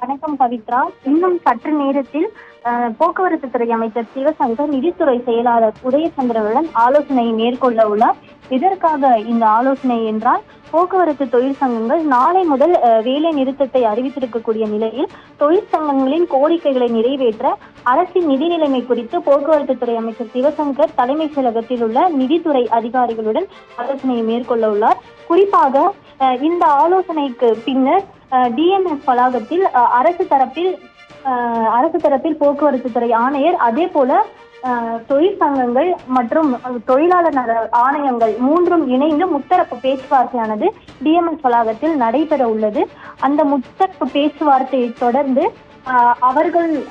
வணக்கம் பவித்ரா. இன்னும் சற்று நேரத்தில் போக்குவரத்து துறை அமைச்சர் சிவசங்கர் நிதித்துறை செயலாளர் உதயசந்திரனுடன் ஆலோசனை மேற்கொள்ள உள்ளார். இதற்காக இந்த ஆலோசனை என்றால், போக்குவரத்து தொழிற்சங்கங்கள் நாளை முதல் வேலை நிறுத்தத்தை அறிவித்திருக்கக்கூடிய நிலையில், தொழிற்சங்கங்களின் கோரிக்கைகளை நிறைவேற்ற அரசின் நிதி நிலைமை குறித்து போக்குவரத்து துறை அமைச்சர் சிவசங்கர் தலைமைச் செயலகத்தில் உள்ள நிதித்துறை அதிகாரிகளுடன் ஆலோசனையை மேற்கொள்ள உள்ளார். குறிப்பாக இந்த ஆலோசனைக்கு பின்னர் டிஎம்எஸ் வளாகத்தில் அரசு தரப்பில் போக்குவரத்து துறை ஆணையர், அதே போல தொழிற்சங்கங்கள் மற்றும் தொழிலாளர் நல ஆணையங்கள் மூன்றும் இணைந்து முத்தரப்பு பேச்சுவார்த்தையானது டிஎம்எஸ் வளாகத்தில் நடைபெற உள்ளது. அந்த முத்தரப்பு பேச்சுவார்த்தையை தொடர்ந்து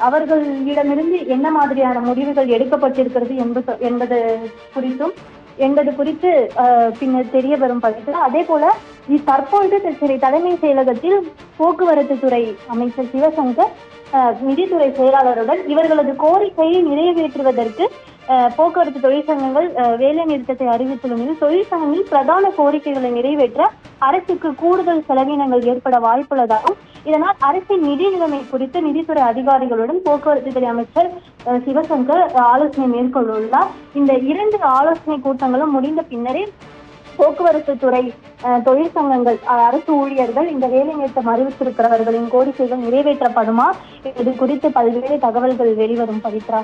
அவர்களிடமிருந்து என்ன மாதிரியான முடிவுகள் எடுக்கப்பட்டிருக்கிறது என்பது குறித்து பின்னர் தெரிய வரும் பட்சத்தில், அதே போல தற்பொழுது தலைமை செயலகத்தில் போக்குவரத்து துறை அமைச்சர் சிவசங்கர் நிதித்துறை செயலாளருடன் இவர்களது கோரிக்கையை நிறைவேற்றுவதற்கு போக்குவரத்து தொழிற்சங்கங்கள் வேலை நிறுத்தத்தை அறிவித்துள்ள நிலையில், தொழிற்சங்கங்களின் பிரதான கோரிக்கைகளை நிறைவேற்ற அரசுக்கு கூடுதல் செலவினங்கள் ஏற்பட வாய்ப்புள்ளதாகவும், இதனால் அரசின் நிதி நிலைமை குறித்து நிதித்துறை அதிகாரிகளுடன் போக்குவரத்து துறை அமைச்சர் சிவசங்கர் ஆலோசனை மேற்கொண்டுள்ளார். இந்த 2 ஆலோசனை கூட்டங்களும் முடிந்த பின்னரே போக்குவரத்து துறை தொழிற்சங்கங்கள், அரசு ஊழியர்கள் இந்த வேலை நிறுத்தம் அறிவித்திருக்கிறவர்களின் கோரிக்கைகள் நிறைவேற்றப்படுமா, இது குறித்து பல்வேறு தகவல்கள் வெளிவரும் பவித்ரா.